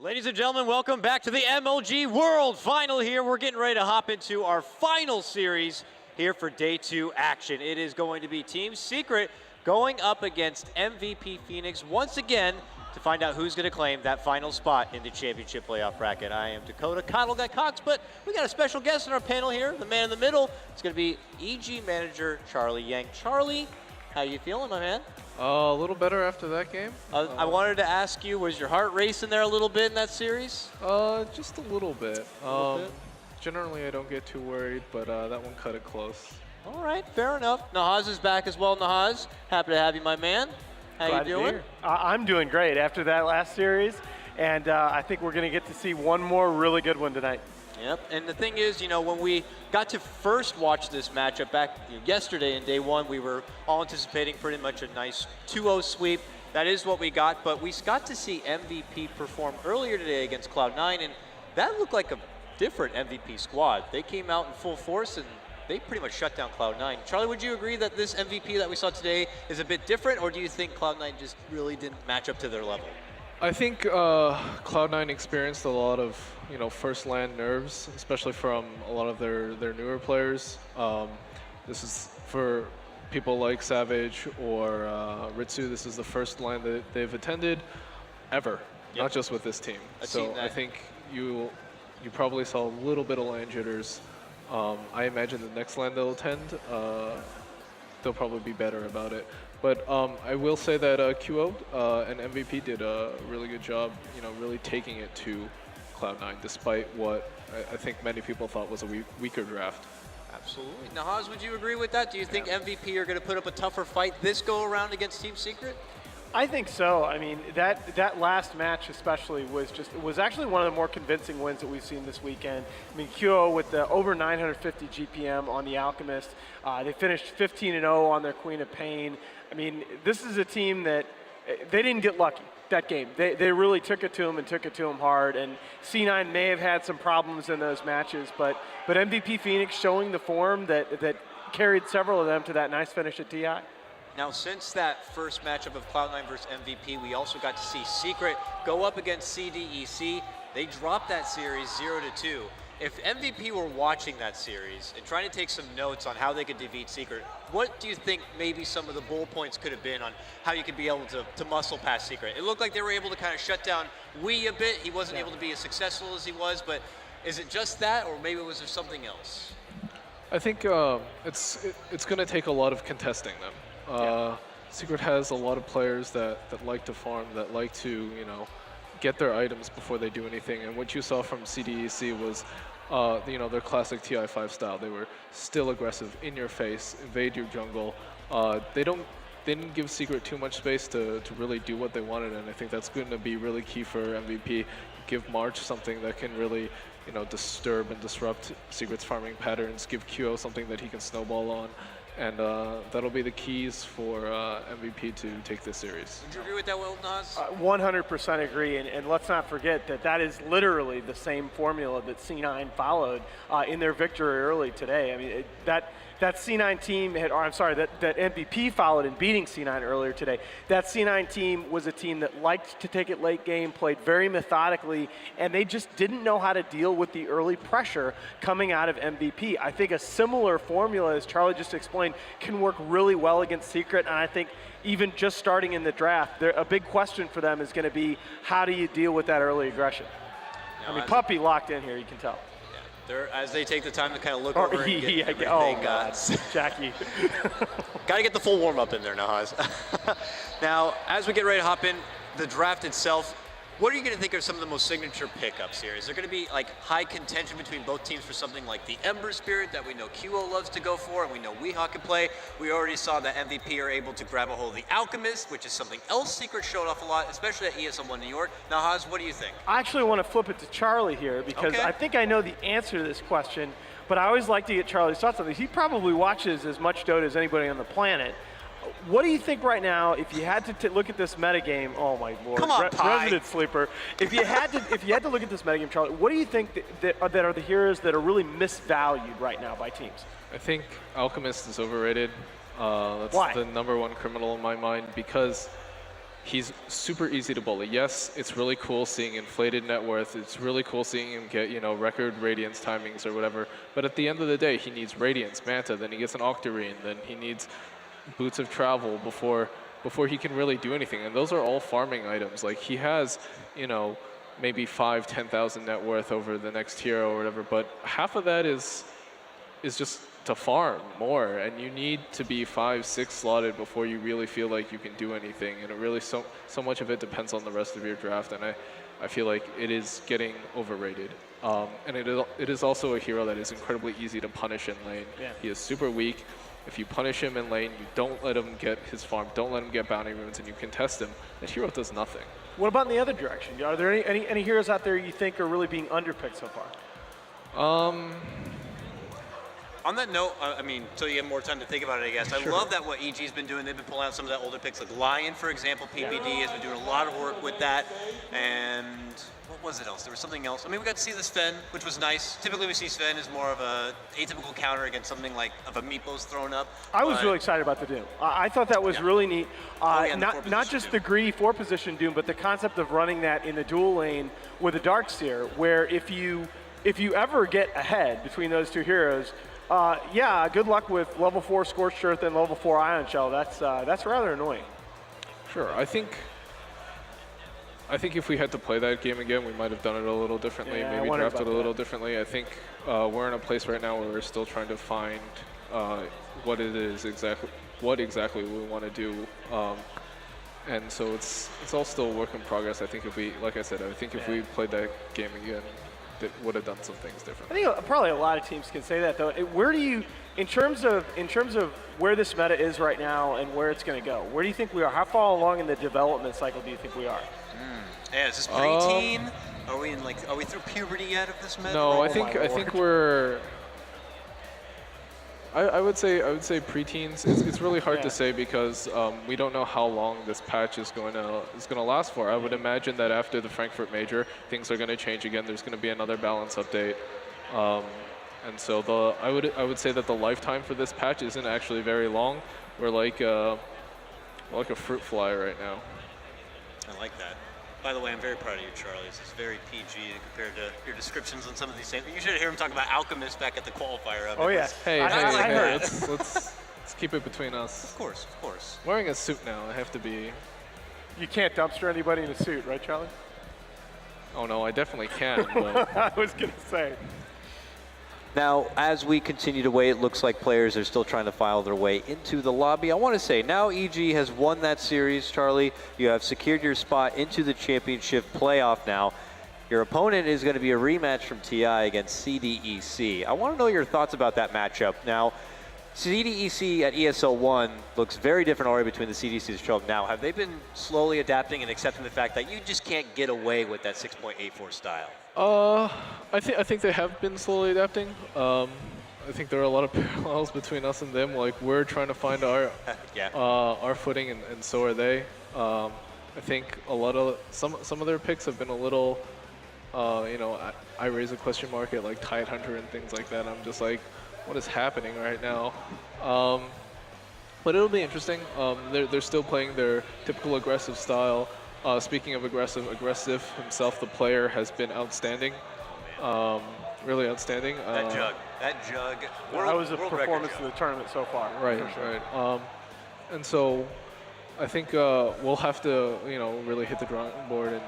Ladies and gentlemen, welcome back to the MLG World Final here. We're getting ready to hop into our final series here for Day 2 action. It is going to be Team Secret going up against MVP.Ph once again to find out who's going to claim that final spot in the championship playoff bracket. I am Dakota Coddle Guy Cox, but we got a special guest in our panel here, the man in the middle. It's going to be EG manager Charlie Yang. Charlie, how you feeling, my man? A little better after that game. I wanted to ask you, was your heart racing there a little bit in that series? Just a little bit. Generally, I don't get too worried, but that one cut it close. All right, fair enough. Nahaz is back as well. Nahaz, happy to have you, my man. How you doing? I'm doing great after that last series, and I think we're going to get to see one more really good one tonight. Yep, and the thing is, you know, when we got to first watch this matchup back yesterday in Day 1, we were all anticipating pretty much a nice 2-0 sweep. That is what we got, but we got to see MVP perform earlier today against Cloud9, and that looked like a different MVP squad. They came out in full force, and they pretty much shut down Cloud9. Charlie, would you agree that this MVP that we saw today is a bit different, or do you think Cloud9 just really didn't match up to their level? I think Cloud9 experienced a lot of, first land nerves, especially from a lot of their newer players. This is for people like Savage or Ritsu. This is the first land that they've attended ever, not just with this team. So I think you probably saw a little bit of land jitters. I imagine the next land they'll attend, they'll probably be better about it. But I will say that QO and MVP did a really good job, really taking it to Cloud9, despite what I think many people thought was a weaker draft. Absolutely. Nahaz, would you agree with that? Do you think MVP are going to put up a tougher fight this go-around against Team Secret? I think so. I mean, that last match especially was actually one of the more convincing wins that we've seen this weekend. I mean, QO with the over 950 GPM on the Alchemist. They finished 15-0 on their Queen of Pain. I mean, this is a team that they didn't get lucky that game. They really took it to them and took it to them hard. And C9 may have had some problems in those matches, but MVP.Ph showing the form that carried several of them to that nice finish at TI. Now, since that first matchup of Cloud9 versus MVP, we also got to see Secret go up against CDEC. They dropped that series 0-2. If MVP were watching that series and trying to take some notes on how they could defeat Secret, what do you think maybe some of the bull points could have been on how you could be able to muscle past Secret? It looked like they were able to kind of shut down Wee a bit. He wasn't able to be as successful as he was, but is it just that, or maybe was there something else? I think it's going to take a lot of contesting them. Secret has a lot of players that like to farm, that like to, get their items before they do anything. And what you saw from CDEC was, their classic TI5 style. They were still aggressive, in your face, invade your jungle. They didn't give Secret too much space to really do what they wanted, and I think that's going to be really key for MVP. Give March something that can really, disturb and disrupt Secret's farming patterns. Give QO something that he can snowball on. And that'll be the keys for MVP to take this series. Would you agree with that, Will, Naz? 100% agree, and let's not forget that is literally the same formula that C9 followed in their victory early today. I mean, that C9 team that MVP followed in beating C9 earlier today. That C9 team was a team that liked to take it late game, played very methodically, and they just didn't know how to deal with the early pressure coming out of MVP. I think a similar formula, as Charlie just explained, can work really well against Secret, and I think even just starting in the draft, a big question for them is going to be, how do you deal with that early aggression? Now, I mean, Puppy locked in here, you can tell. As they take the time to kind of look over and get everything. Oh, God, Jackie. Got to get the full warm-up in there, Nahaz. Now, as we get ready to hop in, the draft itself, what are you going to think are some of the most signature pickups here? Is there going to be like high contention between both teams for something like the Ember Spirit that we know QO loves to go for, and we know Weehawk can play? We already saw that MVP are able to grab a hold of the Alchemist, which is something else Secret showed off a lot, especially at ESL1 New York. Nahaz, what do you think? I actually want to flip it to Charlie here because I think I know the answer to this question, but I always like to get Charlie's thoughts on this. He probably watches as much Dota as anybody on the planet. What do you think right now, if you had to look at this metagame? Oh my lord, come on, Resident Sleeper. If you had to look at this metagame, Charlie, what do you think that are the heroes that are really misvalued right now by teams? I think Alchemist is overrated. That's Why? the #1 criminal in my mind because he's super easy to bully. Yes, it's really cool seeing inflated net worth. It's really cool seeing him get, record radiance timings or whatever. But at the end of the day, he needs radiance, manta, then he gets an octarine, then he needs boots of travel before he can really do anything. And those are all farming items. Like, he has, maybe 5,000-10,000 net worth over the next hero or whatever, but half of that is just to farm more, and you need to be 5-6 slotted before you really feel like you can do anything. And it really so much of it depends on the rest of your draft, and I feel like it is getting overrated. And it is also a hero that is incredibly easy to punish in lane. Yeah. He is super weak. If you punish him in lane, you don't let him get his farm, don't let him get bounty runes, and you contest him, that hero does nothing. What about in the other direction? Are there any heroes out there you think are really being underpicked so far? On that note, I mean, so you have more time to think about it, I guess. Sure. I love that what EG's been doing. They've been pulling out some of that older picks, like Lion, for example. PPD has been doing a lot of work with that. And what was it else? There was something else. I mean, we got to see the Sven, which was nice. Typically, we see Sven as more of a atypical counter against something like of a Meepos thrown up. I was really excited about the Doom. I thought that was really neat. Not just the greedy 4-position Doom, but the concept of running that in the dual lane with a Darkseer, where if you ever get ahead between those two heroes, good luck with level 4 Scorched Earth and level 4 Ion Shell. That's rather annoying. Sure, I think if we had to play that game again, we might have done it a little differently, Yeah, maybe drafted a little differently. I think we're in a place right now where we're still trying to find what exactly we want to do. And so it's all still a work in progress. I think if we played that game again, that would have done some things different. I think probably a lot of teams can say that, though. Where do you, in terms of where this meta is right now and where it's going to go, where do you think we are? How far along in the development cycle do you think we are? Yeah, is this preteen? Are we through puberty yet of this meta? No, I think we're. I would say preteens. It's really hard to say because we don't know how long this patch is going to last for. I would imagine that after the Frankfurt Major, things are going to change again. There's going to be another balance update, and so I would say that the lifetime for this patch isn't actually very long. We're like a fruit fly right now. I like that. By the way, I'm very proud of you, Charlie. This is very PG compared to your descriptions on some of these things. You should hear him talk about Alchemist back at the qualifier. Oh, yeah. Hey, heard. let's keep it between us. Of course. Wearing a suit now, I have to be. You can't dumpster anybody in a suit, right, Charlie? Oh, no, I definitely can. But I was going to say. Now, as we continue to wait, it looks like players are still trying to file their way into the lobby. I want to say, now EG has won that series, Charlie. You have secured your spot into the championship playoff now. Your opponent is going to be a rematch from TI against CDEC. I want to know your thoughts about that matchup. Now, CDEC at ESL 1 looks very different already between the CDC's show up now. Have they been slowly adapting and accepting the fact that you just can't get away with that 6.84 style? I think they have been slowly adapting. I think there are a lot of parallels between us and them. Like, we're trying to find our our footing, and so are they. I think a lot of some of their picks have been a little, I raise a question mark at like Tide Hunter and things like that. I'm just like, what is happening right now? But it'll be interesting. They're still playing their typical aggressive style. Speaking of aggressive himself, the player has been outstanding, really outstanding. That jug. That was a performance in the tournament so far. Right, right. And so I think we'll have to, really hit the drawing board and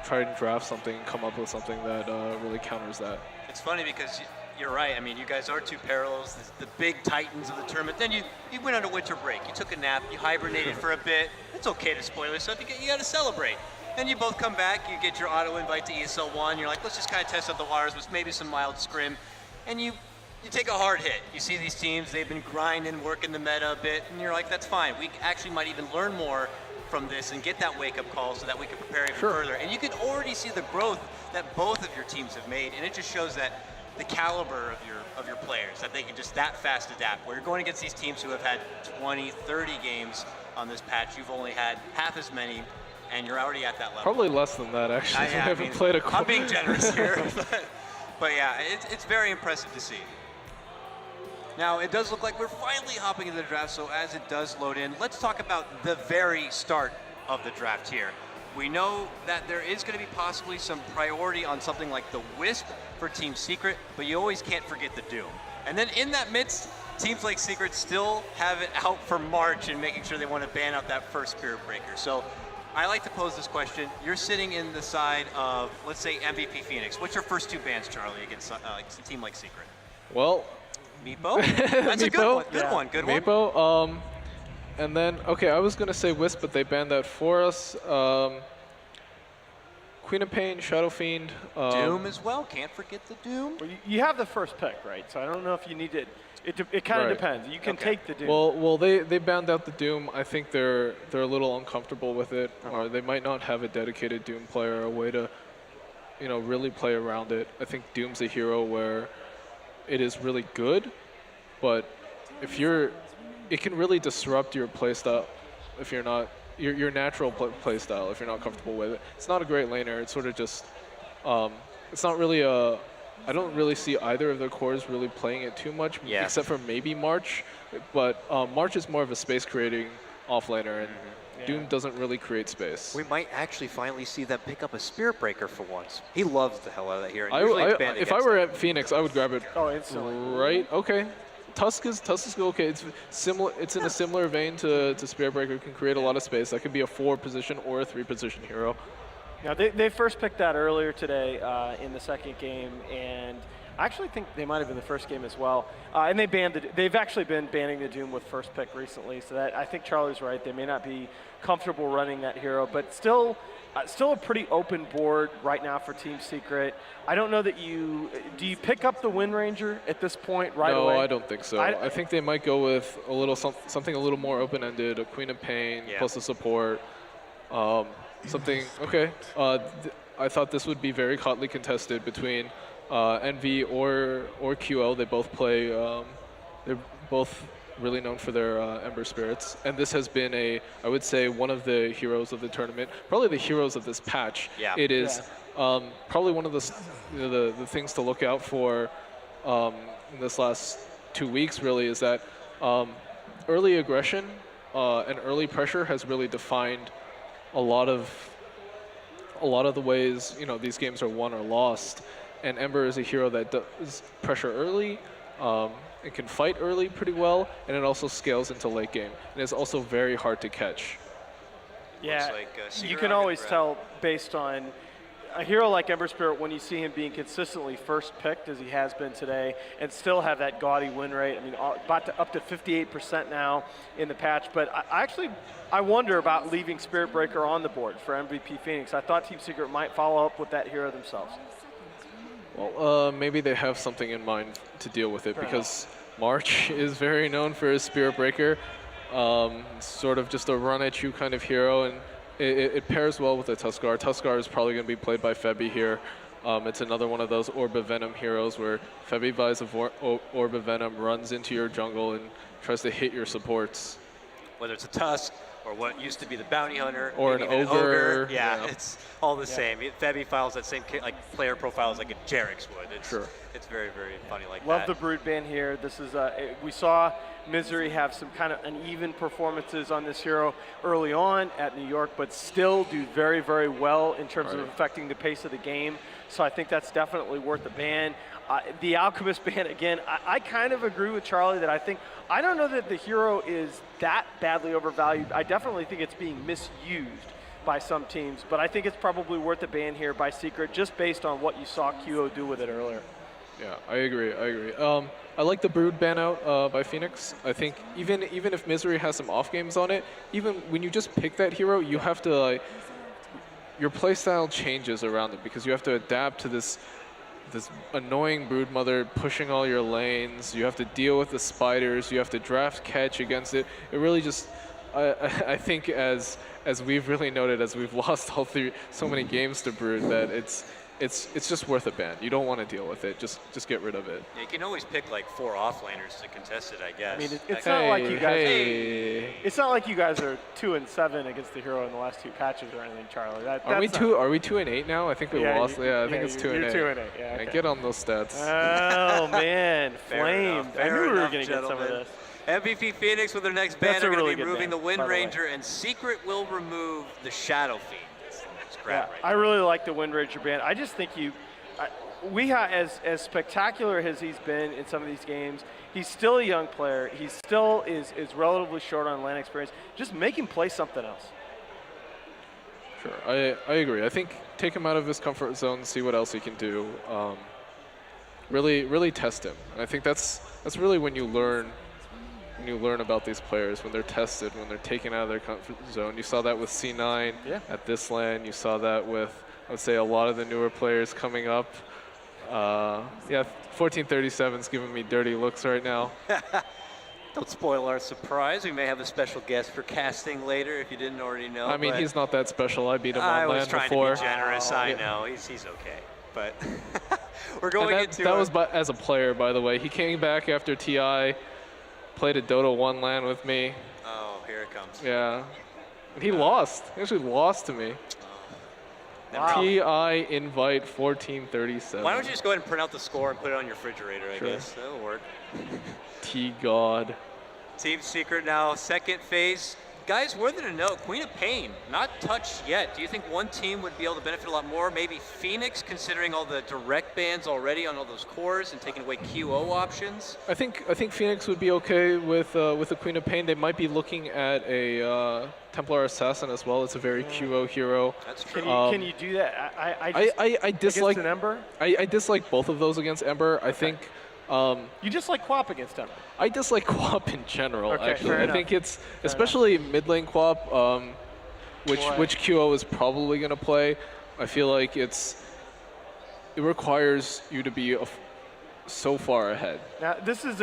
try and draft something, come up with something that really counters that. It's funny because you're right. I mean, you guys are two parallels, the big titans of the tournament. Then you went on a winter break. You took a nap. You hibernated for a bit. It's okay to spoil yourself. You got to celebrate. Then you both come back. You get your auto invite to ESL 1. You're like, let's just kind of test out the waters with maybe some mild scrim. And you take a hard hit. You see these teams, they've been grinding, working the meta a bit, and you're like, that's fine. We actually might even learn more from this and get that wake-up call so that we can prepare even further. And you can already see the growth that both of your teams have made, and it just shows that the caliber of your players, that they can just that fast adapt. Where you're going against these teams who have had 20, 30 games on this patch, you've only had half as many, and you're already at that level. Probably less than that, actually. I haven't played a I'm being generous here, but yeah, it's very impressive to see. Now, it does look like we're finally hopping into the draft, so as it does load in, let's talk about the very start of the draft here. We know that there is going to be possibly some priority on something like the Wisp for Team Secret, but you always can't forget the Doom. And then in that midst, teams like Secret still have it out for March and making sure they want to ban out that first Spirit Breaker. So I like to pose this question. You're sitting in the side of, let's say, MVP Phoenix. What's your first 2 bans, Charlie, against a team like Secret? Well, Meepo? That's a good one. Good one. Meepo. And then, okay, I was going to say Wisp, but they banned that for us. Queen of Pain, Shadow Fiend. Doom as well. Can't forget the Doom. Well, you have the first pick, right? So I don't know if you need to. It kind of depends. You can take the Doom. Well, they banned out the Doom. I think they're a little uncomfortable with it, or they might not have a dedicated Doom player, a way to, really play around it. I think Doom's a hero where it is really good, but it can really disrupt your playstyle if you're not your natural playstyle if you're not comfortable with it. It's not a great laner. It's sort of just it's not really a. I don't really see either of their cores really playing it too much, except for maybe March. But March is more of a space creating offlaner, and Doom doesn't really create space. We might actually finally see them pick up a Spirit Breaker for once. He loves the hell out of that here. If I were at Phoenix, I would grab it. Oh, instantly. Right? Okay. Tusk is okay. It's similar. It's in a similar vein to Spirit Breaker. It can create a lot of space. That could be a 4-position or a 3-position hero. Now they first picked that earlier today in the second game, and I actually think they might have been the first game as well. And they've actually been banning the Doom with first pick recently. So that I think Charlie's right. They may not be comfortable running that hero, but still a pretty open board right now for Team Secret. I don't know that do you pick up the Wind Ranger at this point away? No, I don't think so. I think they might go with a little something a little more open-ended, a Queen of Pain plus a support. Something, okay. I thought this would be very hotly contested between Envy or QL. They both play, they're both really known for their Ember Spirits. And this has been I would say, one of the heroes of the tournament, probably the heroes of this patch. Yeah. It is probably one of the things to look out for in this last 2 weeks, really, is that early aggression and early pressure has really defined a lot of the ways these games are won or lost, and Ember is a hero that does pressure early, it can fight early pretty well, and it also scales into late game, and it's also very hard to catch. Yeah, you can always tell based on a hero like Ember Spirit when you see him being consistently first picked, as he has been today, and still have that gaudy win rate. I mean, up to 58% now in the patch. But I wonder about leaving Spirit Breaker on the board for MVP Phoenix. I thought Team Secret might follow up with that hero themselves. Well, maybe they have something in mind to deal with it, because March is very known for his Spirit Breaker. Sort of just a run-at-you kind of hero, and it pairs well with the Tuskar. Tuskar is probably going to be played by Febby here. It's another one of those Orb of Venom heroes where Febby buys a Orb of Venom, runs into your jungle, and tries to hit your supports. Whether it's a Tusk or what used to be the Bounty Hunter. Or an ogre. Yeah, it's all the same. Febby files that same player profiles like a Jerix would. It's very, very funny like that. Love the Brood ban here. This is we saw Misery have some kind of uneven performances on this hero early on at New York, but still do very, very well in terms of affecting the pace of the game. So I think that's definitely worth a ban. The Alchemist ban, again, I kind of agree with Charlie that I don't know that the hero is that badly overvalued. I definitely think it's being misused by some teams, but I think it's probably worth a ban here by Secret just based on what you saw QO do with it earlier. Yeah, I agree. I like the Brood ban out by Phoenix. I think even if Misery has some off games on it, even when you just pick that hero, you have to your playstyle changes around it, because you have to adapt to this annoying Brood Mother pushing all your lanes. You have to deal with the spiders. You have to draft catch against it. It really just, I think as we've really noted, as we've lost so many games to Brood, that it's just worth a ban. You don't want to deal with it. Just get rid of it. Yeah, you can always pick like 4 offlaners to contest it, I guess. I mean, it's not like you guys. It's not like you guys are 2-7 against the hero in the last 2 patches or anything, Charlie. Are we 2-8 now? I think we lost. I think it's 2-8. You're 2-8. Yeah. Okay. Get on those stats. Oh man, Flame! I knew we were going to get some of this. MVP Phoenix with their next ban That's a are going really to be good removing ban, the Wind by the way. Ranger, and Secret will remove the Shadow Fiend. That's the next grab right I now. really like the Wind Ranger ban. I just think Weeha, as spectacular as he's been in some of these games, he's still a young player. He still is relatively short on LAN experience. Just make him play something else. Sure, I agree. I think take him out of his comfort zone, see what else he can do. Really test him. And I think that's really when you learn about these players, when they're tested, when they're taken out of their comfort zone. You saw that with C9 at this LAN. You saw that with, I would say, a lot of the newer players coming up. Yeah, 1437's giving me dirty looks right now. Don't spoil our surprise. We may have a special guest for casting later if you didn't already know. I mean, he's not that special. I beat him on LAN before. I was trying to be generous. I know. He's okay. But we're going into that was as a player, by the way. He came back after TI, played a Dota 1 LAN with me. Oh, here it comes. Yeah. And he lost. He actually lost to me. Wow. TI invite 1437. Why don't you just go ahead and print out the score and put it on your refrigerator, I guess. That'll work. T-God. Team Secret now, second phase. Guys, worthy to know, Queen of Pain, not touched yet. Do you think one team would be able to benefit a lot more? Maybe Phoenix, considering all the direct bans already on all those cores and taking away QO options? I think Phoenix would be okay with the Queen of Pain. They might be looking at a Templar Assassin as well. It's a very QO hero. That's true. Can you do that? I dislike against an Ember. I dislike both of those against Ember. I think. You just like Quap against Ember. I dislike Quap in general. Okay, actually, fair I enough. think it's especially mid lane Quap, which QO is probably going to play. I feel like it requires you to be so far ahead. Now this is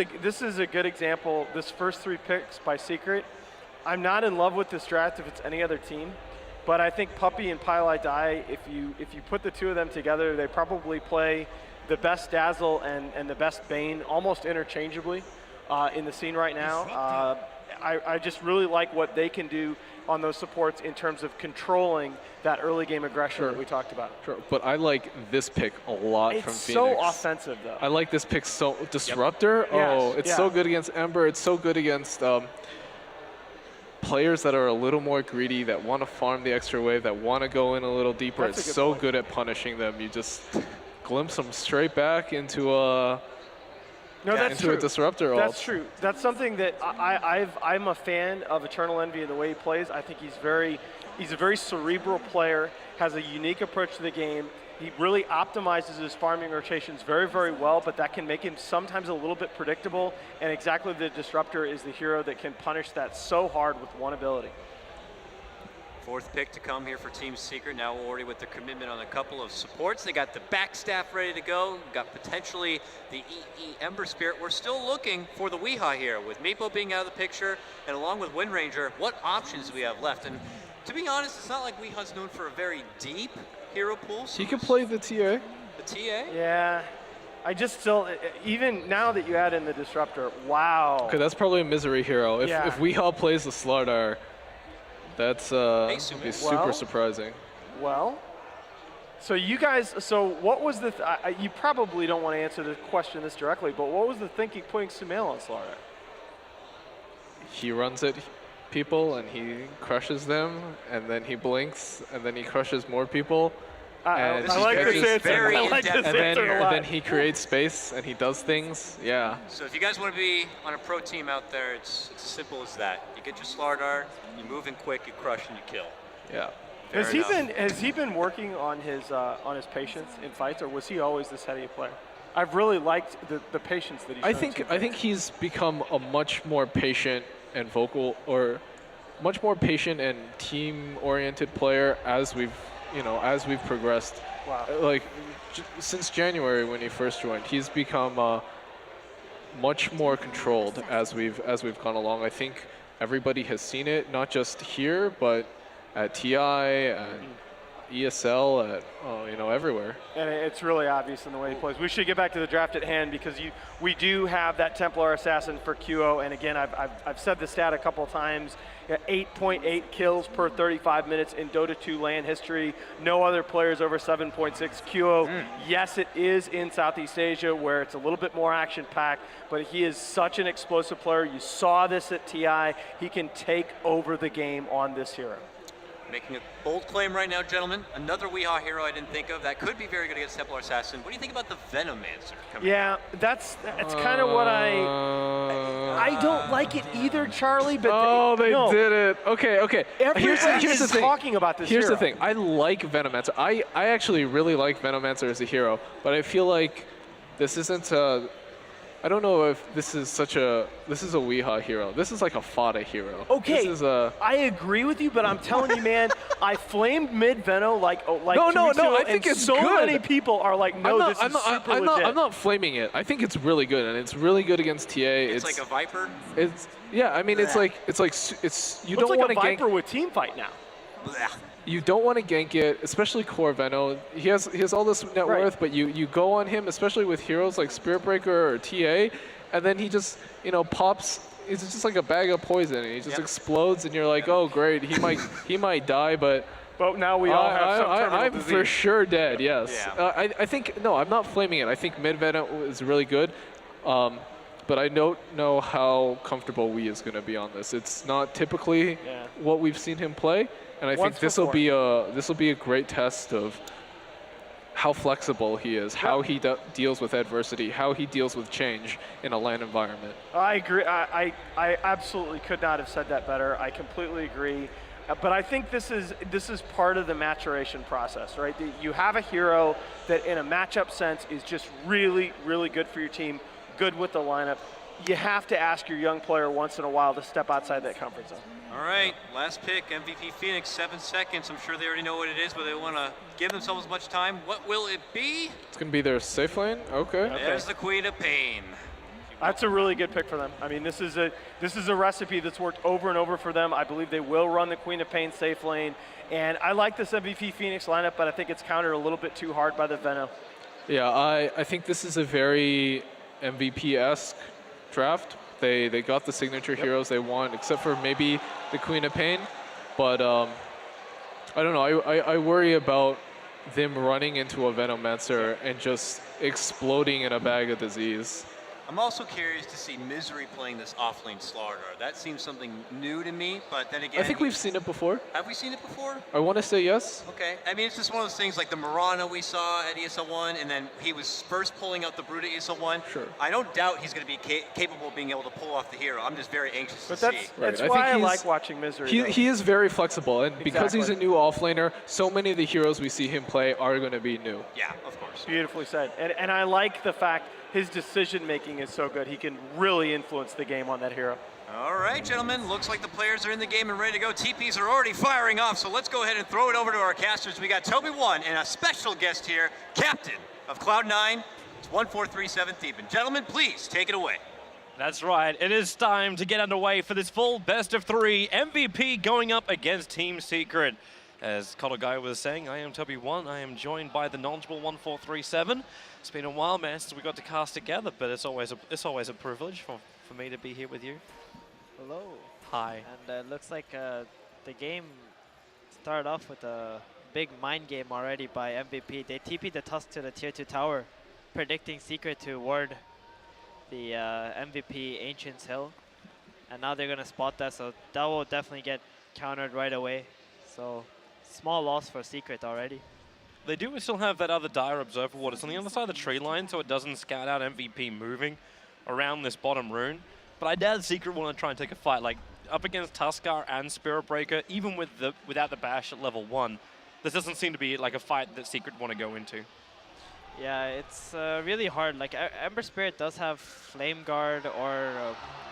a good example. This first 3 picks by Secret. I'm not in love with this draft if it's any other team, but I think Puppey and Pylai Dai, if you put the two of them together, they probably play the best Dazzle and the best Bane almost interchangeably in the scene right now. I just really like what they can do on those supports in terms of controlling that early game aggression that we talked about. Sure, but I like this pick a lot from It's Phoenix. so offensive though. I like this pick so Disruptor. Yes, Oh, it's so good against Ember. It's so good against players that are a little more greedy, that want to farm the extra wave, that want to go in a little deeper. That's a It's good so point. good at punishing them. You just glimpse them straight back into a That's true. a Disruptor. That's true. That's something that I'm a fan of Eternal Envy and the way he plays. I think he's a very cerebral player, has a unique approach to the game. He really optimizes his farming rotations very, very well, but that can make him sometimes a little bit predictable, and exactly the Disruptor is the hero that can punish that so hard with one ability. Fourth pick to come here for Team Secret, now already with their commitment on a couple of supports. They got the backstaff ready to go, got potentially the EE Ember Spirit. We're still looking for the Weeha here, with Meepo being out of the picture, and along with Wind Ranger, what options do we have left? And to be honest, it's not like Weeha's known for a very deep hero pool. So He can play the TA. the TA? Yeah, I just still, even now that you add in the Disruptor, wow. Okay, that's probably a misery hero. If Yeah. if Weehaw plays the Slardar, that's be super Well, surprising. Well, so you guys, so what was the, you probably don't want to answer the question this directly, but what was the thinking putting Sumail on Slardar? He runs at people and he crushes them, and then he blinks, and then he crushes more people. I And like very- this answer. very I like in-depth this And then, answer a and lot. then he creates space and he does things. Yeah. So if you guys want to be on a pro team out there, it's as simple as that. You get your Slardar, you move in quick, you crush, and you kill. Yeah. Fair enough. Has he been working on his patience in fights, or was he always this heady a player? I've really liked the patience that he's I shown think in I think he's become a much more patient and vocal, or much more patient and team-oriented player as we've progressed. Wow. Like since January when he first joined, he's become much more controlled as we've gone along. I think everybody has seen it, not just here, but at TI and ESL, at everywhere. And it's really obvious in the way he plays. We should get back to the draft at hand because we do have that Templar Assassin for QO. And again, I've said the stat a couple times. 8.8 kills per 35 minutes in Dota 2 LAN history. No other players over 7.6 QO. Yes, it is in Southeast Asia where it's a little bit more action-packed, but he is such an explosive player. You saw this at TI. He can take over the game on this hero. Making a bold claim right now, gentlemen. Another Weehaw hero I didn't think of that could be very good against Templar Assassin. What do you think about the Venomancer coming out? that's kind of what I don't like it either, Charlie. But they did it. Okay. Everybody is talking about this Here's hero. the thing. I like Venomancer. I actually really like Venomancer as a hero, but I feel like this isn't a. I don't know if this is a Weehaw hero. This is like a Fada hero. Okay, this is I agree with you, but I'm telling you, man, I flamed mid Veno like no. 2 weeks ago, I think and it's so good. many people are like, no, this is super legit. I'm not flaming it. I think it's really good, and it's really good against TA. It's like a Viper? It's I mean, it's like you don't like want a to gank. Viper with team fight now. You don't want to gank it, especially core Veno. He has all this net worth, but you go on him, especially with heroes like Spirit Breaker or TA, and then he just pops. It's just like a bag of poison, and he just explodes, and you're like, oh great, he might die, but now we all have some terminal I'm disease. for sure dead. Yes. Yeah. I think I'm not flaming it. I think mid Veno is really good. But I don't know how comfortable Wii is going to be on this. It's not typically what we've seen him play, and I think this will be a great test of how flexible he is, how he deals with adversity, how he deals with change in a LAN environment. I agree. I absolutely could not have said that better. I completely agree. But I think this is part of the maturation process, right? You have a hero that in a matchup sense is just really, really good for your team, good with the lineup. You have to ask your young player once in a while to step outside that comfort zone. All right, last pick, MVP Phoenix, 7 seconds. I'm sure they already know what it is, but they want to give themselves as much time. What will it be? It's going to be their safe lane? Okay. There's the Queen of Pain. That's a really good pick for them. I mean, this is a recipe that's worked over and over for them. I believe they will run the Queen of Pain safe lane. And I like this MVP Phoenix lineup, but I think it's countered a little bit too hard by the Veno. Yeah, I think this is a very MVP-esque draft. They got the signature heroes they want, except for maybe the Queen of Pain. But I don't know. I worry about them running into a Venomancer and just exploding in a bag of disease. I'm also curious to see Misery playing this offlane Slardar. That seems something new to me, but then again... I think we've seen it before. Have we seen it before? I want to say yes. Okay. I mean, it's just one of those things like the Murano we saw at ESL 1, and then he was first pulling out the Brute at ESL 1. Sure. I don't doubt he's going to be capable of being able to pull off the hero. I'm just very anxious to see. That's why I like watching Misery. He is very flexible, and because he's a new offlaner, so many of the heroes we see him play are going to be new. Yeah, of course. Beautifully said. And I like the fact his decision-making is so good. He can really influence the game on that hero. All right, gentlemen. Looks like the players are in the game and ready to go. TPs are already firing off, so let's go ahead and throw it over to our casters. We got Toby1 and a special guest here, captain of Cloud9. It's 1437 Theben. Gentlemen, please take it away. That's right. It is time to get underway for this full best-of-3 MVP going up against Team Secret. As Kodogai was saying, I am Toby1. I am joined by the knowledgeable 1437. It's been a while, man, since we got to cast together, but it's always a privilege for me to be here with you. Hello. Hi. And it looks like the game started off with a big mind game already by MVP. They TP'd the Tusk to the tier 2 tower, predicting Secret to ward the MVP Ancient's Hill. And now they're going to spot that, so that will definitely get countered right away. So small loss for Secret already. They do still have that other Dire Observer Ward. It's on the other side of the tree line, so it doesn't scout out MVP moving around this bottom rune. But I doubt Secret want to try and take a fight. Like, up against Tuskar and Spirit Breaker, even without the bash at level 1, this doesn't seem to be like a fight that Secret want to go into. Yeah, it's really hard. Like Ember Spirit does have Flame Guard or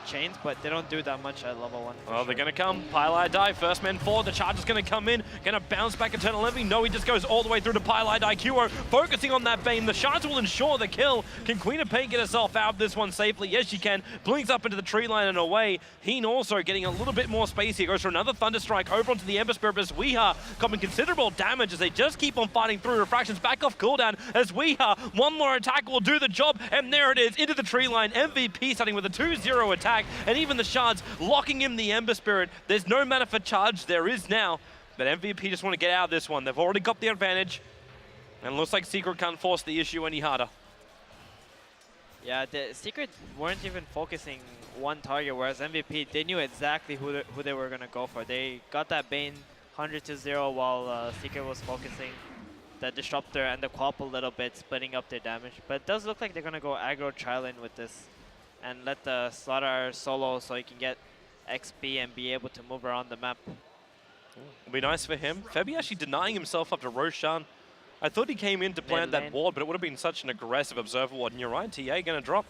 Chains, but they don't do that much at level 1. Well, they're going to come. Pylai die. First man forward. The charge is going to come in. Going to bounce back Eternal Envy. No, he just goes all the way through to Pylai die. Qo focusing on that Bane. The shards will ensure the kill. Can Queen of Pain get herself out of this one safely? Yes, she can. Blinks up into the tree line and away. Heen also getting a little bit more space here. Goes for another Thunder Strike over onto the Ember Spirit. As Weeha coming considerable damage as they just keep on fighting through. Refractions back off cooldown as Weeha, one more attack will do the job. And there it is, into the tree line. MVP starting with a 2-0 attack. And even the shards locking in the Ember Spirit. There's no mana for charge. There is now. But MVP just want to get out of this one. They've already got the advantage. And it looks like Secret can't force the issue any harder. Yeah, the Secret weren't even focusing one target, whereas MVP, they knew exactly who they were going to go for. They got that Bane 100-0 while Secret was focusing the Disruptor and the Quap a little bit, splitting up their damage. But it does look like they're going to go aggro Trilin with this and let the Slaughter solo so he can get XP and be able to move around the map. It'll be nice for him. Febby actually denying himself after Roshan. I thought he came in to plant that ward, but it would have been such an aggressive observer ward. And you're right, TA going to drop.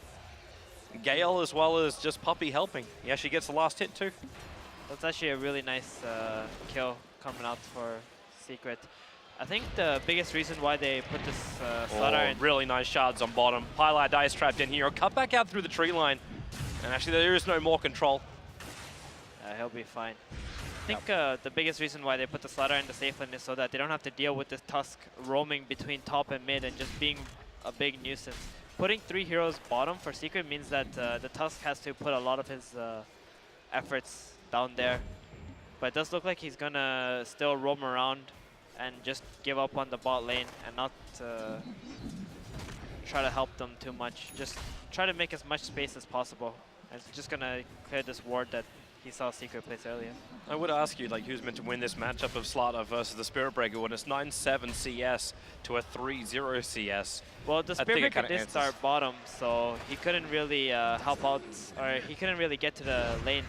Gale as well as just Puppey helping. He actually gets the last hit too. That's actually a really nice kill coming out for Secret. I think the biggest reason why they put this Slaughter in... Really nice shards on bottom. Pylai dice trapped in here. Cut back out through the tree line. And actually there is no more control. He'll be fine. I think the biggest reason why they put the Slaughter in the safe lane is so that they don't have to deal with this Tusk roaming between top and mid and just being a big nuisance. Putting 3 heroes bottom for Secret means that the Tusk has to put a lot of his efforts down there. But it does look like he's gonna still roam around and just give up on the bot lane and not try to help them too much. Just try to make as much space as possible. And it's just gonna clear this ward that he saw Secret place earlier. I would ask you, like, who's meant to win this matchup of Slaughter versus the Spirit Breaker when it's 9-7 CS to a 3-0 CS? Well, the Spirit Breaker did start bottom, so he couldn't really help out, or he couldn't really get to the lane.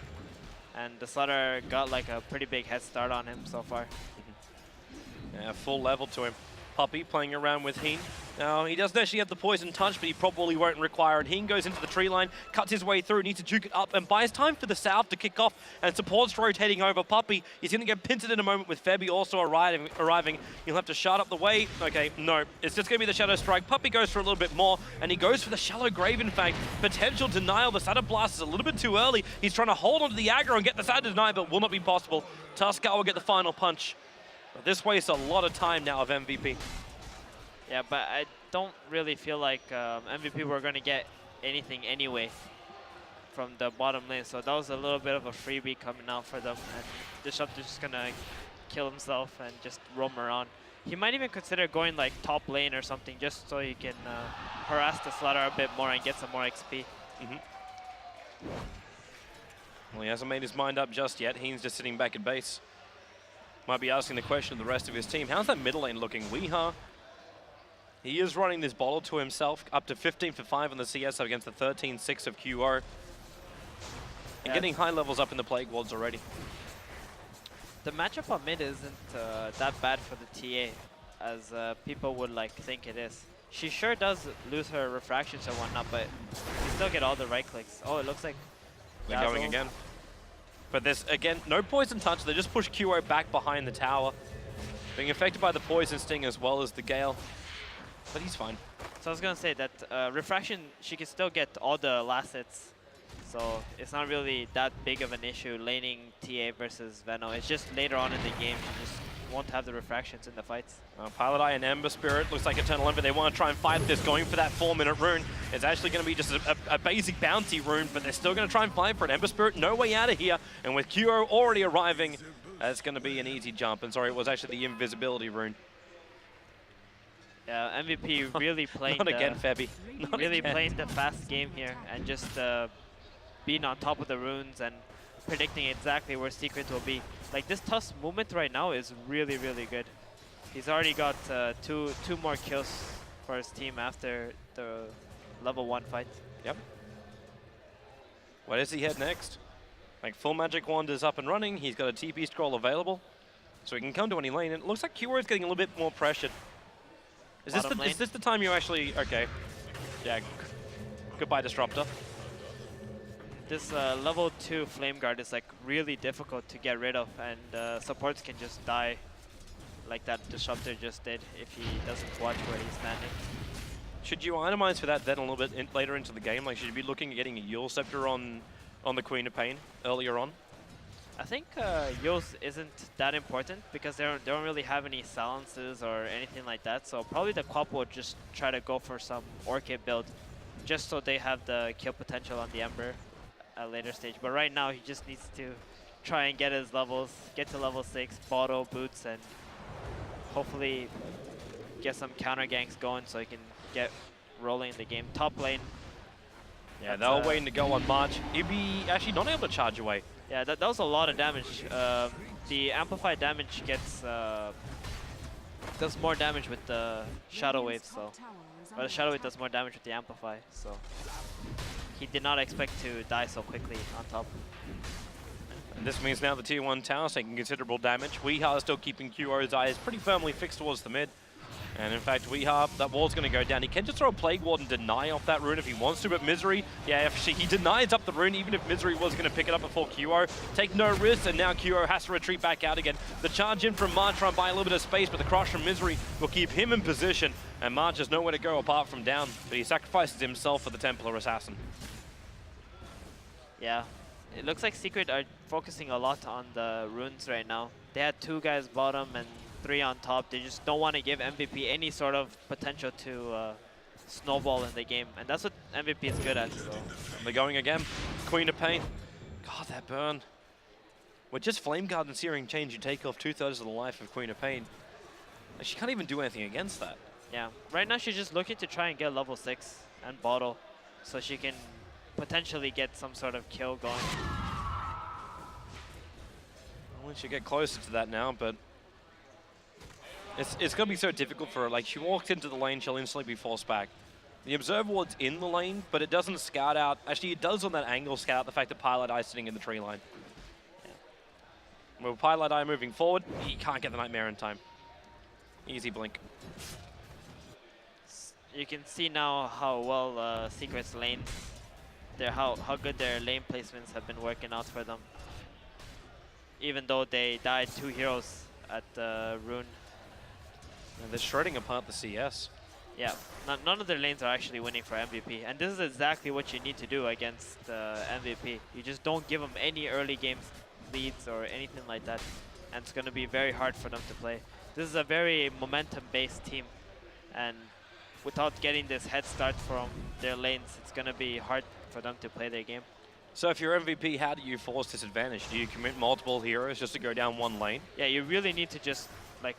And the Slaughter got like a pretty big head start on him so far. Yeah, full level to him. Puppey playing around with Heen. Now, he doesn't actually have the poison touch, but he probably won't require it. Heen goes into the tree line, cuts his way through, needs to juke it up, and buys time for the South to kick off, and support's rotating over Puppey. He's going to get pinted in a moment with Febby also arriving. He'll have to shard up the way. Okay, no, it's just going to be the Shadow Strike. Puppey goes for a little bit more, and he goes for the Shallow Grave, in fact. Potential denial. The Shadow Blast is a little bit too early. He's trying to hold onto the aggro and get the Shadow deny, but will not be possible. Tuskar will get the final punch. But this wastes a lot of time now of MVP. Yeah, but I don't really feel like MVP were going to get anything anyway from the bottom lane. So that was a little bit of a freebie coming out for them. And Disruptor's just going to kill himself and just roam around. He might even consider going like top lane or something just so he can harass the Slaughter a bit more and get some more XP. Well, he hasn't made his mind up just yet. Heen's just sitting back at base. Might be asking the question of the rest of his team. How's that middle lane looking? Weeha. He is running this bottle to himself, up to 15 for 5 on the CS against the 13-6 of Qo. And getting high levels up in the Plague Wards already. The matchup on mid isn't that bad for the TA, as people would like think it is. She sure does lose her refractions and whatnot, but you still get all the right clicks. Oh, it looks like they're going again. But there's, again, no poison touch. They just push Qo back behind the tower. Being affected by the poison sting as well as the Gale. But he's fine. So I was going to say that refraction, she can still get all the last hits. So it's not really that big of an issue laning TA versus Veno. It's just later on in the game, she just won't have the refractions in the fights. Pilot Eye and Ember Spirit looks like Eternal Envy. They want to try and fight this, going for that 4-minute rune. It's actually going to be just a basic bounty rune, but they're still going to try and fight for it. Ember Spirit, no way out of here. And with Qo already arriving, it's going to be an easy jump. And sorry, it was actually the invisibility rune. Yeah, MVP really playing Not again, Febby. Really playing the fast game here and just being on top of the runes and predicting exactly where Secret will be. Like, this Tusk movement right now is really, really good. He's already got two more kills for his team after the level 1 fight. Yep. Where does he head next? Like, full Magic Wand is up and running. He's got a TP scroll available, so he can come to any lane. And it looks like Qo is getting a little bit more pressured. Is this the time you actually, okay. Yeah, goodbye Disruptor. This level 2 Flame Guard is like really difficult to get rid of, and supports can just die like that Disruptor just did if he doesn't watch where he's standing. Should you itemize for that then a little bit later into the game? Like, should you be looking at getting a Yule Scepter on the Queen of Pain earlier on? I think Yule's isn't that important because they don't really have any silences or anything like that. So probably the Quap will just try to go for some Orchid build just so they have the kill potential on the Ember at a later stage. But right now he just needs to try and get his levels, get to level 6, bottle, boots, and hopefully get some counter ganks going so he can get rolling in the game. Top lane. Yeah, they were waiting to go on March. He'd be actually not able to charge away. Yeah, that was a lot of damage. The amplified damage does more damage with the Shadow Wave, so or the Shadow Wave does more damage with the amplify, so he did not expect to die so quickly on top. And this means now the tier 1 tower's taking considerable damage. Weeha is still keeping Kuro's eyes pretty firmly fixed towards the mid. And in fact, Weeha, that wall's going to go down. He can just throw a Plague Ward and deny off that rune if he wants to, but Misery, yeah, actually, he denies up the rune even if Misery was going to pick it up before Kuro. Take no risk, and now Kuro has to retreat back out again. The charge in from March trying to buy a little bit of space, but the crush from Misery will keep him in position, and March has nowhere to go apart from down, but he sacrifices himself for the Templar Assassin. Yeah, it looks like Secret are focusing a lot on the runes right now. They had 2 guys bottom and 3 on top. They just don't want to give MVP any sort of potential to snowball in the game, and that's what MVP is good at. So. They're going again. Queen of Pain. God, that burn. With just Flame Guard and Searing Chains, you take off 2/3 of the life of Queen of Pain. And she can't even do anything against that. Yeah, right now she's just looking to try and get level 6 and bottle, so she can potentially get some sort of kill going. I want you to get closer to that now, but it's going to be so difficult for her. Like, she walks into the lane, she'll instantly be forced back. The Observer Ward's in the lane, but it doesn't scout out. Actually, it does on that angle scout out the fact that Pilot Eye's sitting in the tree line. Yeah. With Pilot Eye moving forward, he can't get the Nightmare in time. Easy blink. You can see now how well Secret's lanes, how good their lane placements have been working out for them. Even though they died 2 heroes at Rune. And they're shredding apart the CS. Yeah, none of their lanes are actually winning for MVP, and this is exactly what you need to do against MVP. You just don't give them any early game leads or anything like that, and it's going to be very hard for them to play. This is a very momentum-based team, and without getting this head start from their lanes, it's going to be hard for them to play their game. So if you're MVP, how do you force this advantage? Do you commit multiple heroes just to go down one lane? Yeah, you really need to just, like,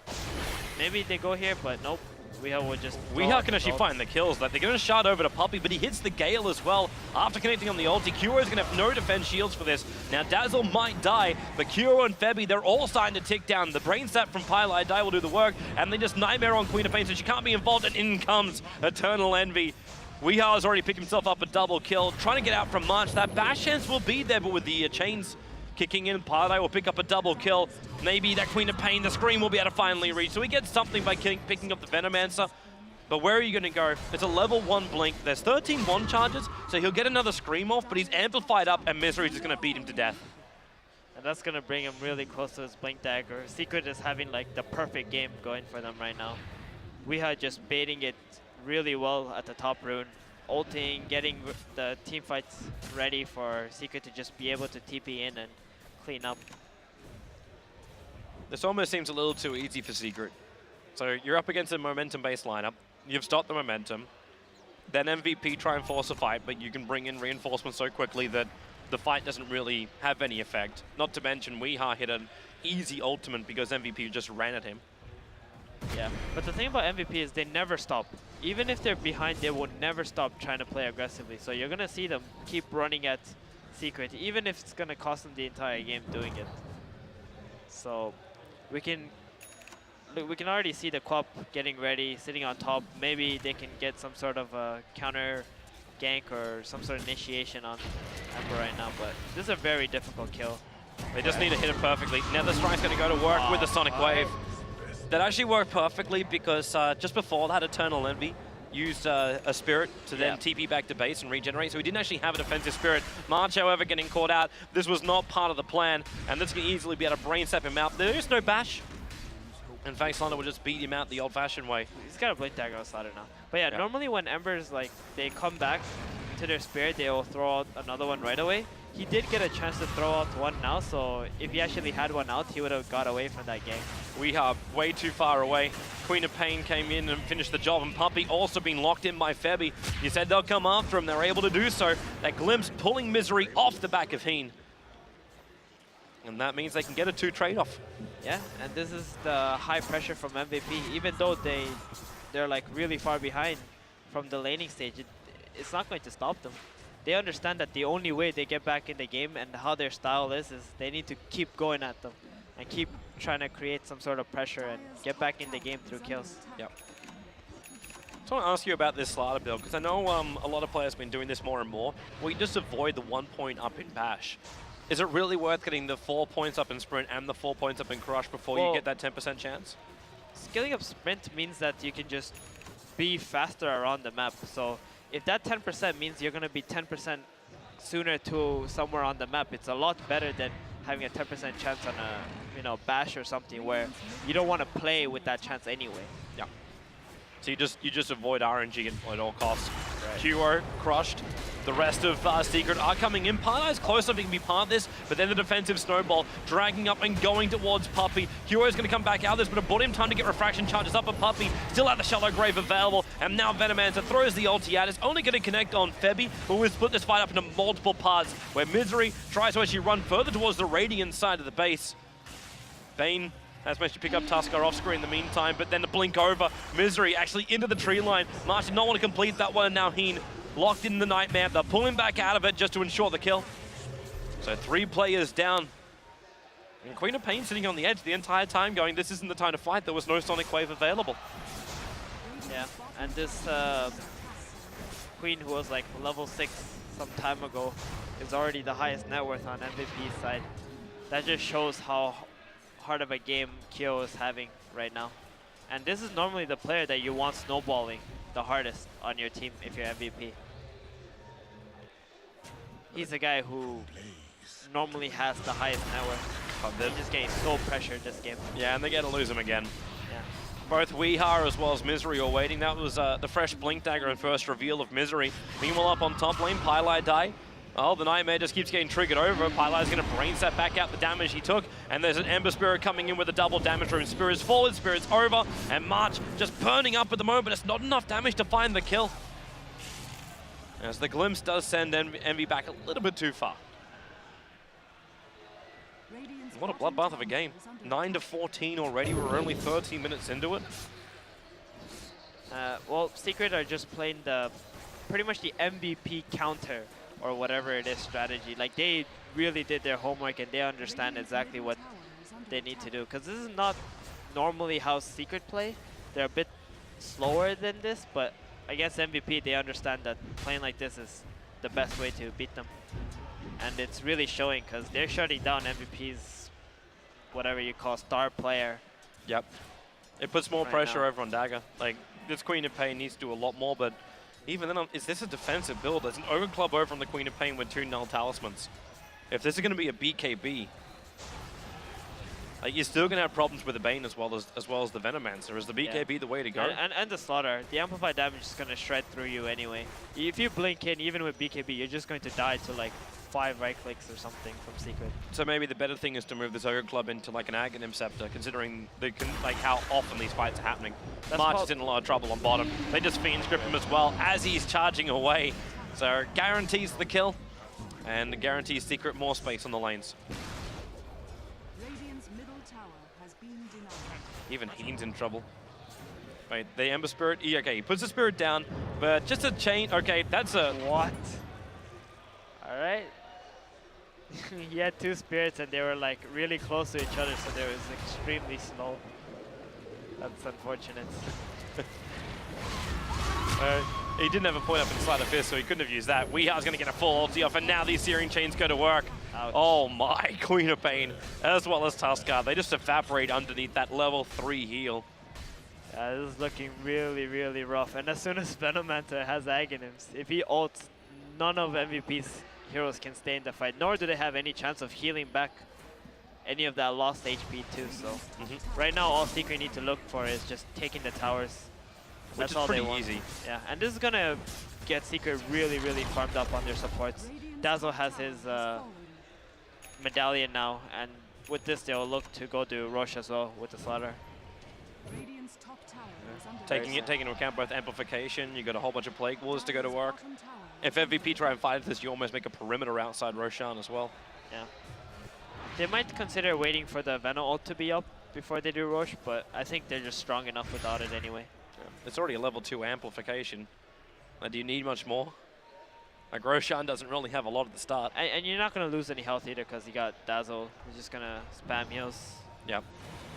maybe they go here, but nope. Weeha will just... Weeha can actually find the kills. Like, they're going to shard over to Puppey, but he hits the Gale as well. After connecting on the ulti, Kuro is going to have no defense shields for this. Now, Dazzle might die, but Kuro and Febby, they're all starting to tick down. The Brain Sap from Pilot Die will do the work, and they just Nightmare on Queen of Pain, so she can't be involved, and in comes Eternal Envy. Weeha has already picked himself up a double kill, trying to get out from March. That bash chance will be there, but with the chains kicking in, Pilot will pick up a double kill. Maybe that Queen of Pain, the Scream, will be able to finally reach. So he gets something by picking up the Venomancer. But where are you going to go? It's a level 1 Blink. There's 13 Wand charges, so he'll get another Scream off, but he's amplified up, and Misery's just going to beat him to death. And that's going to bring him really close to his Blink Dagger. Secret is having like the perfect game going for them right now. Weeha just baiting it really well at the top rune. Ulting, getting the team fights ready for Secret to just be able to TP in and clean up. This almost seems a little too easy for Secret. So you're up against a momentum-based lineup. You've stopped the momentum. Then MVP try and force a fight, but you can bring in reinforcements so quickly that the fight doesn't really have any effect. Not to mention Weeha hit an easy ultimate because MVP just ran at him. Yeah, but the thing about MVP is they never stop. Even if they're behind, they will never stop trying to play aggressively. So you're going to see them keep running at Secret, even if it's going to cost them the entire game doing it. So we can already see the Quap getting ready, sitting on top. Maybe they can get some sort of a counter gank or some sort of initiation on Ember right now, but this is a very difficult kill. They just need to hit it perfectly. Nether Strike's going to go to work with the Sonic Wave. That actually worked perfectly because just before that, Eternal Envy used a Spirit to then TP back to base and regenerate, so he didn't actually have a defensive Spirit. March, however, getting caught out. This was not part of the plan, and this can easily be able to brain step him out. There is no bash. In fact, Slaughter will just beat him out the old-fashioned way. He's got a Blink Dagger on Slaughter now. But yeah, normally when Embers, like, they come back to their Spirit, they will throw out another one right away. He did get a chance to throw out one now, so if he actually had one out, he would have got away from that gang. We are way too far away. Queen of Pain came in and finished the job, and Puppey also being locked in by Febby. He said they'll come after him. They're able to do so. That Glimpse pulling Misery off the back of Heen. And that means they can get a 2 trade-off. Yeah, and this is the high pressure from MVP. Even though they're like really far behind from the laning stage, it's not going to stop them. They understand that the only way they get back in the game and how their style is they need to keep going at them and keep trying to create some sort of pressure and get back in the game through kills. Yep. So I want to ask you about this Slaughter build, because I know a lot of players have been doing this more and more. Well, you just avoid the 1 point up in Bash. Is it really worth getting the 4 points up in Sprint and the 4 points up in Crush before you get that 10% chance? Scaling up Sprint means that you can just be faster around the map. So if that 10% means you're going to be 10% sooner to somewhere on the map, it's a lot better than having a 10% chance on a Bash or something where you don't want to play with that chance anyway. Yeah. So you just avoid RNG at all costs. Right. Qo crushed. The rest of Secret are coming in. Parna is close enough to be part of this, but then the defensive snowball dragging up and going towards Puppey. Qo is going to come back out of this, but it bought him time to get refraction charges up, but Puppey still had the shallow grave available, and now Venomancer throws the ulti out. It's only going to connect on Febby, but we've split this fight up into multiple parts, where Misery tries to actually run further towards the Radiant side of the base. Bane has managed to pick up Tuskar off screen in the meantime, but then the blink over. Misery actually into the tree line. March did not want to complete that one, and now Heen locked in the Nightmare. They're pulling back out of it just to ensure the kill. So 3 players down. And Queen of Pain sitting on the edge the entire time going, this isn't the time to fight. There was no Sonic Wave available. Yeah, and this Queen, who was like level 6 some time ago, is already the highest net worth on MVP's side. That just shows how hard of a game Qo is having right now. And this is normally the player that you want snowballing the hardest on your team if you're MVP. He's a guy who normally has the highest net worth. He's just getting so pressured this game. Yeah, and they're going to lose him again. Yeah. Both Weehar as well as Misery are waiting. That was the fresh Blink Dagger and first reveal of Misery. Meanwhile, up on top lane, Pylai die. Oh, the Nightmare just keeps getting triggered over. Pylai's going to brain set back out the damage he took. And there's an Ember Spirit coming in with a double damage room. Spirit's forward, Spirit's over. And March just burning up at the moment, but it's not enough damage to find the kill. As the Glimpse does send Envy back a little bit too far. What a bloodbath of a game. 9-14 already. We're only 13 minutes into it. Well, Secret are just playing pretty much the MVP counter or whatever it is strategy. Like, they really did their homework and they understand exactly what they need to do. Because this is not normally how Secret play. They're a bit slower than this, but against MVP, they understand that playing like this is the best way to beat them. And it's really showing because they're shutting down MVP's whatever you call star player. Yep. It puts more pressure over on Dagger. Like, this Queen of Pain needs to do a lot more, but even then, is this a defensive build? There's an Ogre Club over on the Queen of Pain with 2 Null Talismans. If this is going to be a BKB, like, you're still going to have problems with the Bane as well as the Venomancer. Is the BKB the way to go? And the Slaughter. The amplified damage is going to shred through you anyway. If you blink in, even with BKB, you're just going to die to like 5 right clicks or something from Secret. So maybe the better thing is to move this Ogre Club into like an Aghanim Scepter, considering like how often these fights are happening. March is in a lot of trouble on bottom. They just Fiend script him as well as he's charging away. So guarantees the kill and guarantees Secret more space on the lanes. Even Heen's in trouble. Wait, the Ember Spirit, okay, he puts the Spirit down, but just a chain, okay, that's a... What? All right. He had 2 spirits and they were like really close to each other, so there was extremely slow. That's unfortunate. He didn't have a point up in Sleight of Fist, so he couldn't have used that. Weehar's going to get a full ulti off, and now these Searing Chains go to work. Ouch. Oh my, Queen of Pain, as well as Tuskar. They just evaporate underneath that level 3 heal. This is looking really, really rough. And as soon as Venomanta has Aghanims, if he ults, none of MVP's heroes can stay in the fight, nor do they have any chance of healing back any of that lost HP too. So right now, all Secret need to look for is just taking the towers. Which That's all is pretty they want. easy. Yeah, and this is gonna get Secret really, really farmed up on their supports. Dazzle has his medallion now, and with this they'll look to go to Roche as well with the slaughter. Taking into account both amplification, you got a whole bunch of plague wars to go to work. If MVP try and fight this, you almost make a perimeter outside Roshan as well. Yeah. They might consider waiting for the Venom ult to be up before they do Roche, but I think they're just strong enough without it anyway. Yeah. It's already a level 2 amplification. Do you need much more? Like Roshan doesn't really have a lot at the start. And you're not going to lose any health either because you got Dazzle. You're just going to spam heals. Yeah.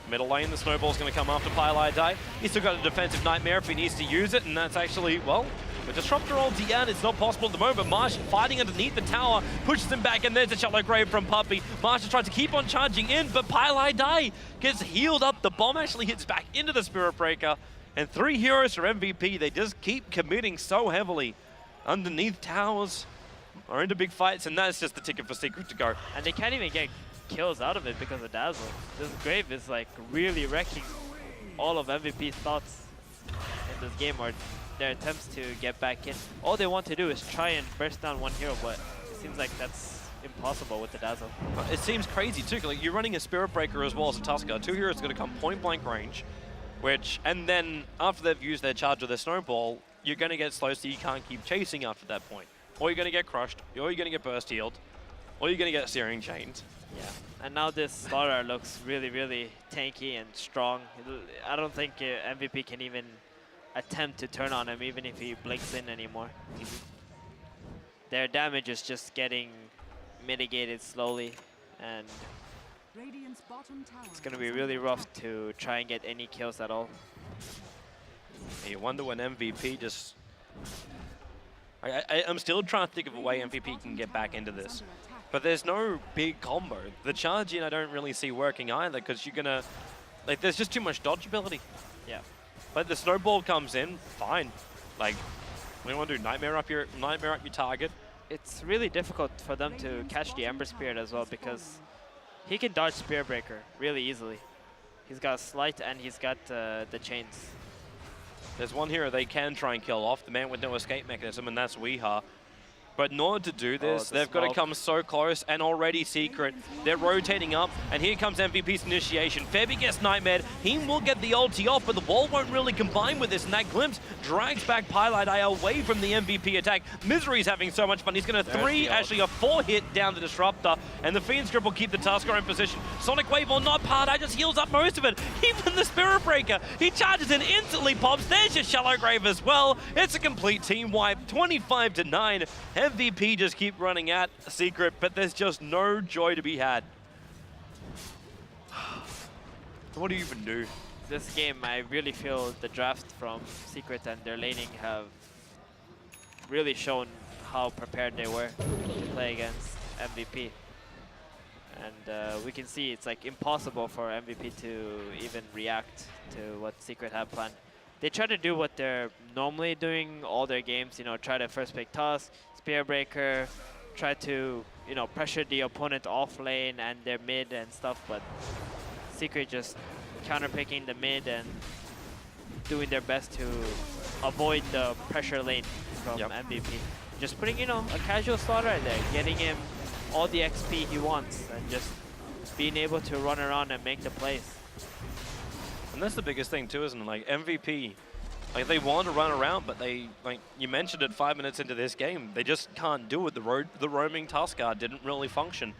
Middle lane, the snowball's going to come after Pylai Die. He's still got a defensive nightmare if he needs to use it, and that's actually, well, the Disruptor ulti out, it's not possible at the moment, but Marsh fighting underneath the tower, pushes him back, and there's a Shallow Grave from Puppey. Marsh is trying to keep on charging in, but Pylai Die gets healed up. The bomb actually hits back into the Spirit Breaker, and 3 heroes for MVP. They just keep committing so heavily underneath towers or into big fights, and that's just the ticket for Secret to go. And they can't even get kills out of it because of Dazzle. This Grave is like really wrecking all of MVP's thoughts in this game, or their attempts to get back in. All they want to do is try and burst down one hero, but it seems like that's impossible with the Dazzle. It seems crazy too, like you're running a Spirit Breaker as well as a Tusker. 2 heroes are going to come point blank range, and then after they've used their charge of their Snowball, you're going to get slow, so you can't keep chasing after that point. Or you're going to get crushed, or you're going to get burst healed, or you're going to get Searing Chained. Yeah, and now this Slaughter looks really, really tanky and strong. I don't think MVP can even attempt to turn on him, even if he blinks in anymore. Their damage is just getting mitigated slowly, and it's going to be really rough to try and get any kills at all. You wonder when MVP just... I'm still trying to think of a way MVP can get back into this. But there's no big combo. The charge in I don't really see working either, because you're gonna, like, there's just too much dodge ability. Yeah. But the snowball comes in, fine. Like, we want to do nightmare up your target. It's really difficult for them to catch the Ember Spirit as well, because he can dodge Spirit Breaker really easily. He's got Slight and he's got the chains. There's one hero they can try and kill off, the man with no escape mechanism, and that's Weeha. But in order to do this, they've got to come so close, and already Secret. They're rotating up, and here comes MVP's initiation. Febby gets nightmared. He will get the ulti off, but the wall won't really combine with this, and that glimpse drags back Pylai Die away from the MVP attack. Misery's having so much fun. He's going to actually a 4 hit down the Disruptor, and the Fiend's Grip will keep the Tusker in position. Sonic Wave will not part. I just heals up most of it. Even the Spirit Breaker, he charges and instantly pops. There's your Shallow Grave as well. It's a complete team wipe, 25-9. MVP just keep running at Secret, but there's just no joy to be had. What do you even do? This game, I really feel the draft from Secret and their laning have really shown how prepared they were to play against MVP. And we can see it's like impossible for MVP to even react to what Secret have planned. They try to do what they're normally doing all their games, you know, try to first pick Tusk, Spear Breaker, try to, you know, pressure the opponent off lane and their mid and stuff, but Secret just counterpicking the mid and doing their best to avoid the pressure lane from MVP. Just putting, you know, a casual Slaughter in there, getting him all the XP he wants, and just being able to run around and make the plays. And that's the biggest thing too, isn't it? Like MVP, like they want to run around, but they, like you mentioned it 5 minutes into this game, they just can't do it. The roaming Tusker didn't really function.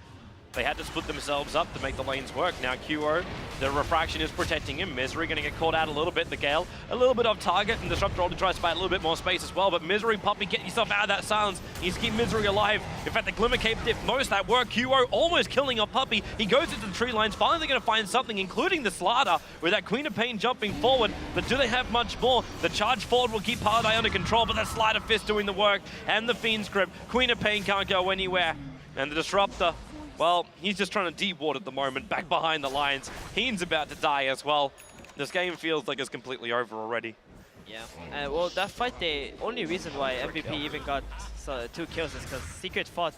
They had to split themselves up to make the lanes work. Now QO, the refraction is protecting him. Misery gonna get caught out a little bit. The Gale, a little bit off target, and Disruptor only tries to buy a little bit more space as well. But Misery, Puppey, get yourself out of that silence. You need to keep Misery alive. In fact, the Glimmer Cape did most of that work. QO almost killing a Puppey. He goes into the tree lines, finally gonna find something, including the Slaughter, with that Queen of Pain jumping forward. But do they have much more? The charge forward will keep Pylai under control, but that Slider Fist doing the work, and the Fiend's Grip. Queen of Pain can't go anywhere. And the Disruptor, well, he's just trying to de-ward at the moment, back behind the lines. Heen's about to die as well. This game feels like it's completely over already. Yeah. Well, that fight, the only reason why MVP even got 2 kills is because Secret fought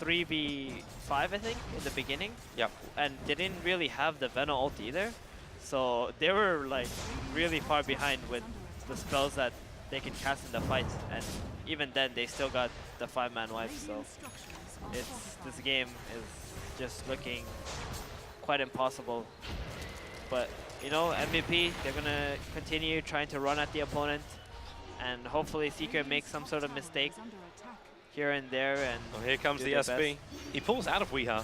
3v5, I think, in the beginning. Yep. And they didn't really have the Venom ult either. So they were like really far behind with the spells that they can cast in the fight. And even then, they still got the 5-man wipe. So this game is just looking quite impossible. But you know, MVP, they're gonna continue trying to run at the opponent, and hopefully Secret makes some sort of mistake here and there. And well, here comes the SB. best. He pulls out of Weeha.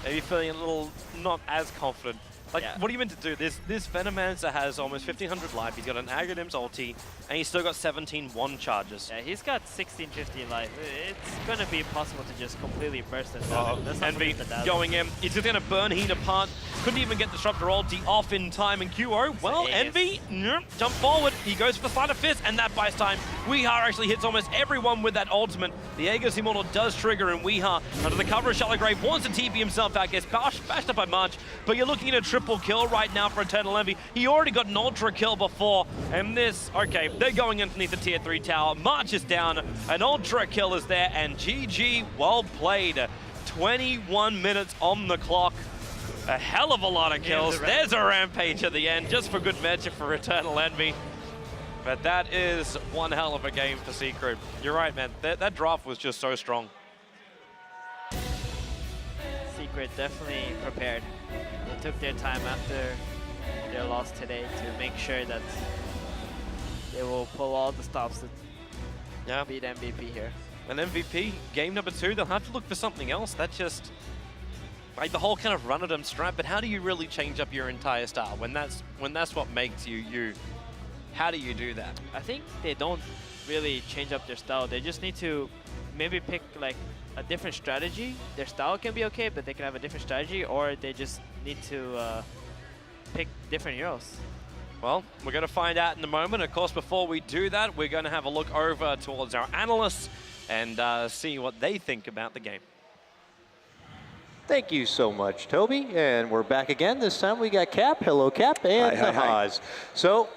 Maybe feeling a little not as confident. Like, what are you meant to do? This Venomancer has almost 1,500 life. He's got an Aghanims ulti, and he's still got 17 one charges. Yeah, he's got 1650 life. It's gonna be impossible to just completely burst it down. Envy going in. He's just gonna burn Heat apart. Couldn't even get Disruptor ulti off in time. And QO, well, Envy, jump forward. He goes for the Sleight of Fist, and that buys time. Weeha actually hits almost everyone with that ultimate. The Aegis Immortal does trigger, and Weeha, under the cover of Shallow Grave, wants to TP himself out. Gets bashed up by March, but you're looking at a triple kill right now for Eternal Envy. He already got an ultra kill before, and this, okay, they're going underneath the tier 3 tower. March is down, an ultra kill is there, and GG, well played. 21 minutes on the clock. A hell of a lot of kills. There's a rampage at the end, just for good measure for Eternal Envy. But that is one hell of a game for Secret. You're right, man. That draft was just so strong. Secret definitely prepared. They took their time after their loss today to make sure that they will pull all the stops to beat MVP here. And MVP, game number 2, they'll have to look for something else. That's just like the whole kind of run at them strat, but how do you really change up your entire style when that's what makes you you? How do you do that? I think they don't really change up their style. They just need to maybe pick like a different strategy. Their style can be okay, but they can have a different strategy, or they just need to pick different heroes. Well, we're going to find out in a moment. Of course, before we do that, we're going to have a look over towards our analysts and see what they think about the game. Thank you so much, Toby. And we're back again. This time we got Cap. Hello, Cap, and Nahaz. So,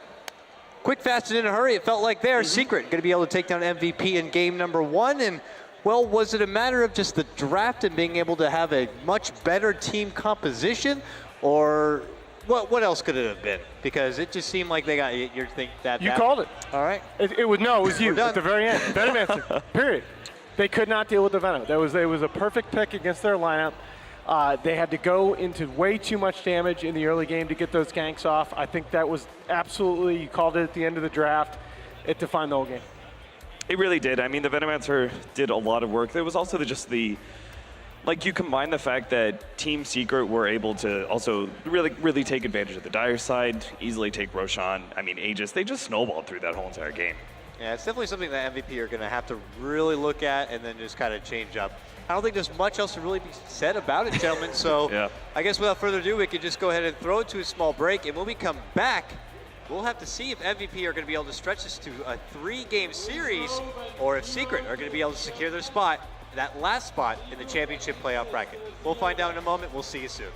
quick, fast, and in a hurry. It felt like there. Secret going to be able to take down MVP in game number 1. And, well, was it a matter of just the draft and being able to have a much better team composition? Or what else could it have been? Because it just seemed like they got your thing that. You called it. All right. It was you at the very end. Venom answer. Period. They could not deal with the Venom. It was a perfect pick against their lineup. They had to go into way too much damage in the early game to get those ganks off. I think that was absolutely, you called it at the end of the draft. It defined the whole game. It really did. I mean, the Venomancer did a lot of work. There was also like you combine the fact that Team Secret were able to also really take advantage of the Dire side, easily take Roshan. I mean, Aegis, they just snowballed through that whole entire game. Yeah, it's definitely something that MVP are going to have to really look at and then just kind of change up. I don't think there's much else to really be said about it, gentlemen. So I guess without further ado, we could just go ahead and throw it to a small break. And when we come back, we'll have to see if MVP are going to be able to stretch this to a 3-game series or if Secret are going to be able to secure their spot, that last spot in the championship playoff bracket. We'll find out in a moment. We'll see you soon.